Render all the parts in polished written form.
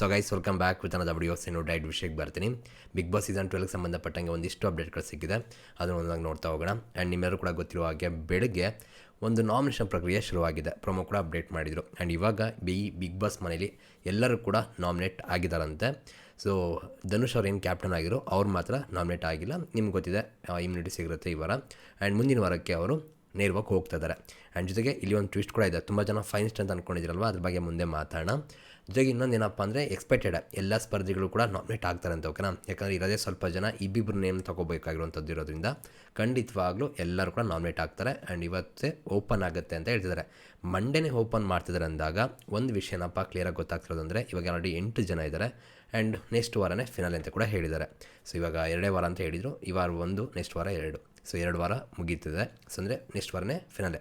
So guys welcome back with another videos. ಏನು ಡೈಟ್ ವಿಷಯಕ್ಕೆ ಬರ್ತೀನಿ. ಬಿಗ್ ಬಾಸ್ ಸೀಸನ್ 12ಗೆ ಸಂಬಂಧಪಟ್ಟಂಗೆ ಒಂದಿಷ್ಟು ಅಪ್ಡೇಟ್ಗಳು ಸಿಕ್ಕಿದೆ, ಅದನ್ನು ಒಂದಾಗಿ ನೋಡ್ತಾ ಹೋಗೋಣ. ಆ್ಯಂಡ್ ನಿಮ್ಮೆಲ್ಲರೂ ಕೂಡ ಗೊತ್ತಿರುವ ಹಾಗೆ ಬೆಳಗ್ಗೆ ಒಂದು ನಾಮಿನೇಷನ್ ಪ್ರಕ್ರಿಯೆ ಶುರುವಾಗಿದೆ, ಪ್ರೊಮೋ ಕೂಡ ಅಪ್ಡೇಟ್ ಮಾಡಿದರು. ಆ್ಯಂಡ್ ಇವಾಗ ಬಿಗ್ ಬಾಸ್ ಮನೇಲಿ ಎಲ್ಲರೂ ಕೂಡ ನಾಮಿನೇಟ್ ಆಗಿದ್ದಾರಂತೆ. ಸೊ ಧನುಷ್ ಅವ್ರು ಏನು ಕ್ಯಾಪ್ಟನ್ ಆಗಿರೋ ಅವ್ರು ಮಾತ್ರ ನಾಮಿನೇಟ್ ಆಗಿಲ್ಲ. ನಿಮ್ಗೆ ಗೊತ್ತಿದೆ, ಇಮ್ಯುನಿಟಿ ಸಿಗಿರುತ್ತೆ ಈ ವಾರ. ಆ್ಯಂಡ್ ಮುಂದಿನ ವಾರಕ್ಕೆ ಅವರು ನೇರವಾಗಿ ಹೋಗ್ತಾ ಇದ್ದಾರೆ. ಆ್ಯಂಡ್ ಜೊತೆಗೆ ಇಲ್ಲಿ ಒಂದು ಟ್ವಿಸ್ಟ್ ಕೂಡ ಇದೆ. ತುಂಬ ಜನ ಫೈನಲಿಸ್ಟ್ ಅಂತ ಅಂದ್ಕೊಂಡಿದ್ರಲ್ವ, ಅದ್ರ ಬಗ್ಗೆ ಮುಂದೆ ಮಾತಾಡೋಣ. ಜೊತೆಗೆ ಇನ್ನೊಂದು ಏನಪ್ಪ ಅಂದರೆ, ಎಕ್ಸ್ಪೆಕ್ಟೆಡ್ ಎಲ್ಲ ಸ್ಪರ್ಧಿಗಳು ಕೂಡ ನಾಮಿನೇಟ್ ಆಗ್ತಾರೆ ಅಂತ, ಓಕೆನಾ? ಯಾಕಂದರೆ ಇರೋದೇ ಸ್ವಲ್ಪ ಜನ, ಇಬ್ಬಿಬ್ಬರು ನೇಮ್ ತೊಗೋಬೇಕಾಗಿರುವಂಥದ್ದು ಇರೋದ್ರಿಂದ ಖಂಡಿತವಾಗ್ಲೂ ಎಲ್ಲರೂ ಕೂಡ ನಾಮಿನೇಟ್ ಆಗ್ತಾರೆ. ಆ್ಯಂಡ್ ಇವತ್ತೇ ಓಪನ್ ಆಗುತ್ತೆ ಅಂತ ಹೇಳ್ತಿದ್ದಾರೆ. ಮಂಡೇನೇ ಓಪನ್ ಮಾಡ್ತಿದ್ದಾರೆ ಅಂದಾಗ ಒಂದು ವಿಷಯ ಏನಪ್ಪ ಕ್ಲಿಯರಾಗಿ ಗೊತ್ತಾಗ್ತಿರೋದು ಅಂದರೆ, ಇವಾಗ ಆಲ್ರೆಡಿ 8 ಜನ ಇದ್ದಾರೆ. ಆ್ಯಂಡ್ ನೆಕ್ಸ್ಟ್ ವಾರನೇ ಫಿನಾಲೆ ಅಂತ ಕೂಡ ಹೇಳಿದ್ದಾರೆ. ಸೊ ಇವಾಗ 2 ವಾರ ಅಂತ ಹೇಳಿದರು, ಈ ವಾರ 1, ನೆಕ್ಸ್ಟ್ ವಾರ 2. ಸೊ 2 ವಾರ ಮುಗೀತಿದೆ. ಸೊ ಅಂದರೆ ನೆಕ್ಸ್ಟ್ ವಾರನೇ ಫಿನಾಲೆ.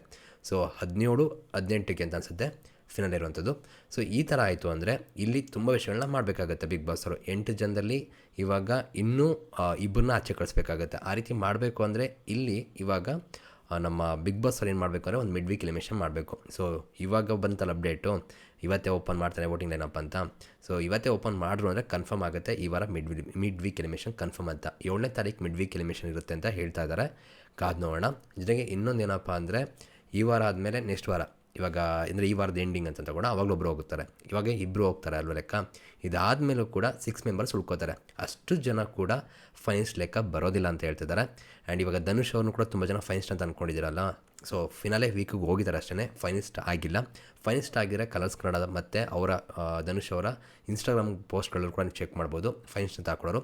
ಸೊ 17, 18ಕ್ಕೆ ಅಂತ ಅನಿಸುತ್ತೆ ಫಿನಾಲೆ ಇರುವಂಥದ್ದು. ಸೊ ಈ ಥರ ಆಯಿತು ಅಂದರೆ ಇಲ್ಲಿ ತುಂಬ ವಿಷಯಗಳನ್ನ ಮಾಡಬೇಕಾಗತ್ತೆ ಬಿಗ್ ಬಾಸ್ ಅವರು. 8 ಜನದಲ್ಲಿ ಇವಾಗ ಇನ್ನೂ ಇಬ್ಬರನ್ನ ಆಚೆ ಕಳಿಸ್ಬೇಕಾಗತ್ತೆ. ಆ ರೀತಿ ಮಾಡಬೇಕು ಅಂದರೆ ಇಲ್ಲಿ ಇವಾಗ ನಮ್ಮ ಬಿಗ್ ಬಾಸ್ ಅವ್ರು ಏನು ಮಾಡಬೇಕು ಅಂದರೆ ಒಂದು ಮಿಡ್ ವೀಕ್ ಎಲಿಮಿನೇಷನ್ ಮಾಡಬೇಕು. ಸೊ ಇವಾಗ ಬಂತಲ್ಲ ಅಪ್ಡೇಟು, ಇವತ್ತೇ ಓಪನ್ ಮಾಡ್ತಾರೆ ವೋಟಿಂಗ್ ಲೈನಪ್ ಅಂತ. ಸೊ ಇವತ್ತೇ ಓಪನ್ ಮಾಡಿದ್ರು ಅಂದರೆ ಕನ್ಫರ್ಮ್ ಆಗುತ್ತೆ ಈ ವಾರ ಮಿಡ್ ವೀಕ್ ಎಲಿಮಿನೇಷನ್ ಕನ್ಫರ್ಮ್ ಅಂತ. 7ನೇ ತಾರೀಕು ಮಿಡ್ ವೀಕ್ ಎಲಿಮಿನೇಷನ್ ಇರುತ್ತೆ ಅಂತ ಹೇಳ್ತಾ ಇದ್ದಾರೆ, ಕಾದು ನೋಡೋಣ. ಜೊತೆಗೆ ಇನ್ನೊಂದು ಏನಪ್ಪ ಅಂದರೆ, ಈ ವಾರ ಆದಮೇಲೆ ನೆಕ್ಸ್ಟ್ ವಾರ, ಇವಾಗ ಅಂದರೆ ಈ ವಾರದ ಎಂಡಿಂಗ್ ಅಂತ ತಗೊಂಡು ಅವಾಗಲೂ ಒಬ್ಬರು ಹೋಗುತ್ತಾರೆ, ಇವಾಗ ಇಬ್ಬರು ಹೋಗ್ತಾರೆ ಅಲ್ವ ಲೆಕ್ಕ. ಇದಾದಮೇಲೂ ಕೂಡ 6 ಮೆಂಬರ್ಸ್ ಉಳ್ಕೋತಾರೆ. ಅಷ್ಟು ಜನ ಕೂಡ ಫೈನಲ್ಸ್ ಲೆಕ್ಕ ಬರೋದಿಲ್ಲ ಅಂತ ಹೇಳ್ತಿದ್ದಾರೆ. ಆ್ಯಂಡ್ ಇವಾಗ ಧನುಷ್ ಅವ್ರನ್ನೂ ಕೂಡ ತುಂಬ ಜನ ಫೈನಲ್ಸ್ಟ್ ಅಂತ ಅಂದ್ಕೊಂಡಿದ್ದೀರಲ್ಲ. ಸೊ ಫಿನಾಲೆ ವೀಕಿಗೆ ಹೋಗಿದ್ದಾರೆ ಅಷ್ಟೇ, ಫೈನಲಿಸ್ಟ್ ಆಗಿಲ್ಲ. ಫೈನಲಿಸ್ಟ್ ಆಗಿರೋ ಕಲರ್ಸ್ ಕನ್ನಡದ ಮತ್ತು ಅವರ ಧನುಷ್ ಅವರ ಇನ್ಸ್ಟಾಗ್ರಾಮ್ ಪೋಸ್ಟ್ಗಳು ಕೂಡ ನೀವು ಚೆಕ್ ಮಾಡ್ಬೋದು. ಫೈನಲಿಸ್ಟ್ ಅಂತ ಹಾಕೊಳ್ಳೋರು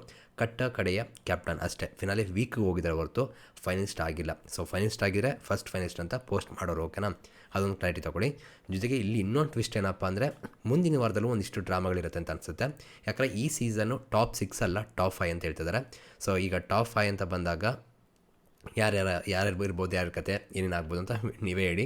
ಕಡೆಯ ಕ್ಯಾಪ್ಟನ್ ಅಷ್ಟೇ, ಫಿನಾಲೆ ವೀಕಿಗೆ ಹೋಗಿದ್ದಾರೆ ಹೊರತು ಫೈನಲಿಸ್ಟ್ ಆಗಿಲ್ಲ. ಸೊ ಫೈನಲಿಸ್ಟ್ ಆಗಿದ್ರೆ ಫಸ್ಟ್ ಫೈನಲಿಸ್ಟ್ ಅಂತ ಪೋಸ್ಟ್ ಮಾಡೋರು, ಓಕೆನಾ? ಅದೊಂದು ಕ್ಲಾರಿಟಿ ತೊಗೊಳ್ಳಿ. ಜೊತೆಗೆ ಇಲ್ಲಿ ಇನ್ನೊಂದು ಟ್ವಿಸ್ಟ್ ಏನಪ್ಪ ಅಂದರೆ, ಮುಂದಿನ ವಾರದಲ್ಲೂ ಒಂದಿಷ್ಟು ಡ್ರಾಮಾಗಳಿರುತ್ತೆ ಅಂತ ಅನಿಸುತ್ತೆ. ಯಾಕಂದರೆ ಈ ಸೀಸನ್ನು ಟಾಪ್ 6 ಅಲ್ಲ, ಟಾಪ್ 5 ಅಂತ ಹೇಳ್ತಿದ್ದಾರೆ. ಸೊ ಈಗ ಟಾಪ್ 5 ಅಂತ ಬಂದಾಗ ಯಾರ್ಯಾರು ಇರ್ಬೋದು, ಯಾರ ಕತೆ ಏನೇನಾಗ್ಬೋದು ಅಂತ ನೀವೇ ಹೇಳಿ.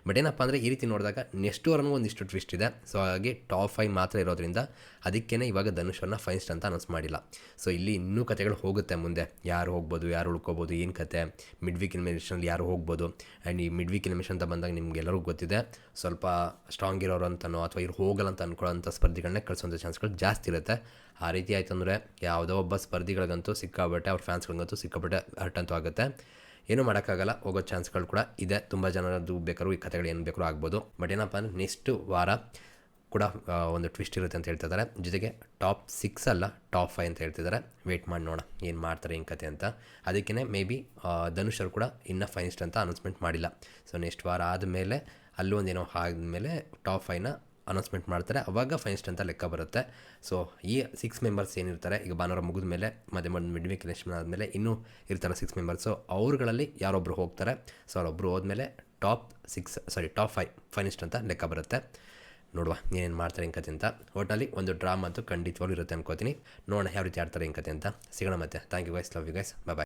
ಬಟ್ ಏನಪ್ಪ ಅಂದರೆ, ಈ ರೀತಿ ನೋಡಿದಾಗ ನೆಕ್ಸ್ಟ್ ವಾರನೂ ಒಂದಿಷ್ಟು ಟ್ವಿಸ್ಟ್ ಇದೆ. ಸೊ ಹಾಗಾಗಿ ಟಾಪ್ 5 ಮಾತ್ರ ಇರೋದ್ರಿಂದ ಅದಕ್ಕೇ ಇವಾಗ ಧನುಷ್ ಅವ್ರನ್ನ ಫೈನಲಿಸ್ಟ್ ಅಂತ ಅನೌನ್ಸ್ ಮಾಡಿಲ್ಲ. ಸೊ ಇಲ್ಲಿ ಇನ್ನೂ ಕತೆಗಳು ಹೋಗುತ್ತೆ ಮುಂದೆ, ಯಾರು ಹೋಗ್ಬೋದು, ಯಾರು ಉಳ್ಕೋಬೋದು, ಏನು ಕತೆ, ಮಿಡ್ ವೀಕ್ ಎಲಿಮಿನೇಷನಲ್ಲಿ ಯಾರು ಹೋಗ್ಬೋದು. ಆ್ಯಂಡ್ ಈ ಮಿಡ್ ವೀಕ್ ಎಲಿಮಿನೇಷನ್ ಅಂತ ಬಂದಾಗ ನಿಮ್ಗೆಲ್ಲರಿಗೂ ಗೊತ್ತಿದೆ, ಸ್ವಲ್ಪ ಸ್ಟ್ರಾಂಗ್ ಇರೋರು ಅಂತನೋ ಅಥವಾ ಇವ್ರು ಹೋಗಲ್ಲ ಅಂತ ಅಂದ್ಕೊಳ್ಳೋಂಥ ಸ್ಪರ್ಧಿಗಳನ್ನೇ ಕಳಿಸೋಂಥ ಚಾನ್ಸ್ಗಳು ಜಾಸ್ತಿ ಇರುತ್ತೆ. ಆ ರೀತಿ ಆಯಿತು ಅಂದರೆ ಯಾವುದೋ ಒಬ್ಬ ಸ್ಪರ್ಧಿಗಳಿಗಂತೂ ಸಿಕ್ಕಾಬಟ್ಟೆ, ಅವ್ರ ಫ್ಯಾನ್ಸ್ಗಳಿಗಂತೂ ಸಿಕ್ಕಾಬಟ್ಟೆ ಹರ್ಟ್ ಅಂತೂ ಆಗುತ್ತೆ. ಏನೂ ಮಾಡೋಕ್ಕಾಗಲ್ಲ, ಹೋಗೋ ಚಾನ್ಸ್ಗಳು ಕೂಡ ಇದೆ. ತುಂಬ ಜನರದ್ದು ಬೇಕಾದ್ರೂ ಈ ಕಥೆಗಳು ಏನು ಬೇಕಾದ್ರೂ ಆಗ್ಬೋದು. ಬಟ್ ಏನಪ್ಪ ಅಂದರೆ, ನೆಕ್ಸ್ಟ್ ವಾರ ಕೂಡ ಒಂದು ಟ್ವಿಸ್ಟ್ ಇರುತ್ತೆ ಅಂತ ಹೇಳ್ತಿದ್ದಾರೆ. ಜೊತೆಗೆ ಟಾಪ್ 6 ಅಲ್ಲ, ಟಾಪ್ 5 ಅಂತ ಹೇಳ್ತಿದ್ದಾರೆ. ವೆಯ್ಟ್ ಮಾಡಿ ನೋಡೋಣ ಏನು ಮಾಡ್ತಾರೆ, ಏನು ಕತೆ ಅಂತ. ಅದಕ್ಕೇ ಮೇ ಬಿ ಧನುಷ್ ಅವರು ಕೂಡ ಇನ್ನೂ ಫೈನಲಿಸ್ಟ್ ಅಂತ ಅನೌನ್ಸ್ಮೆಂಟ್ ಮಾಡಿಲ್ಲ. ಸೊ ನೆಕ್ಸ್ಟ್ ವಾರ ಆದಮೇಲೆ ಅಲ್ಲೂ ಒಂದೇನೋ ಆದಮೇಲೆ ಟಾಪ್ 5ನ ಅನೌನ್ಸ್ಮೆಂಟ್ ಮಾಡ್ತಾರೆ, ಅವಾಗ ಫೈನಲಿಸ್ಟ್ ಅಂತ ಲೆಕ್ಕ ಬರುತ್ತೆ. ಸೊ ಈ 6 ಮೆಂಬರ್ಸ್ ಏನಿರ್ತಾರೆ, ಈಗ ಭಾನುವಾರ ಮುಗಿದ ಮೇಲೆ ಮತ್ತೆ ಮಿಡ್ ವೀಕ್ ಎಲಿಮಿನೇಷನ್ ಆದಮೇಲೆ ಇನ್ನೂ ಇರ್ತಾರೆ 6 ಮೆಂಬರ್ಸು. ಅವ್ರುಗಳಲ್ಲಿ ಯಾರೊಬ್ಬರು ಹೋಗ್ತಾರೆ. ಸೊ ಅವರೊಬ್ಬರು ಹೋದ್ಮೇಲೆ ಟಾಪ್ 5 ಫೈನಲಿಸ್ಟ್ ಅಂತ ಲೆಕ್ಕ ಬರುತ್ತೆ. ನೋಡುವ ಏನೇನು ಮಾಡ್ತಾರೆ ಹೆಂಗೆ ಕತೆ ಅಂತ. ಒಟ್ಟಿನಲ್ಲಿ ಒಂದು ಡ್ರಾಮಾ ಅಂತೂ ಖಂಡಿತವಾಗ್ಲೂ ಇರುತ್ತೆ ಅನ್ಕೋತೀನಿ. ನೋಡೋಣ ಯಾವ ರೀತಿ ಆಡ್ತಾರೆ ಹೆಂಗೆ ಕತೆ ಅಂತ. ಸಿಗೋಣ ಮತ್ತೆ. Thank you guys, love you guys, bye.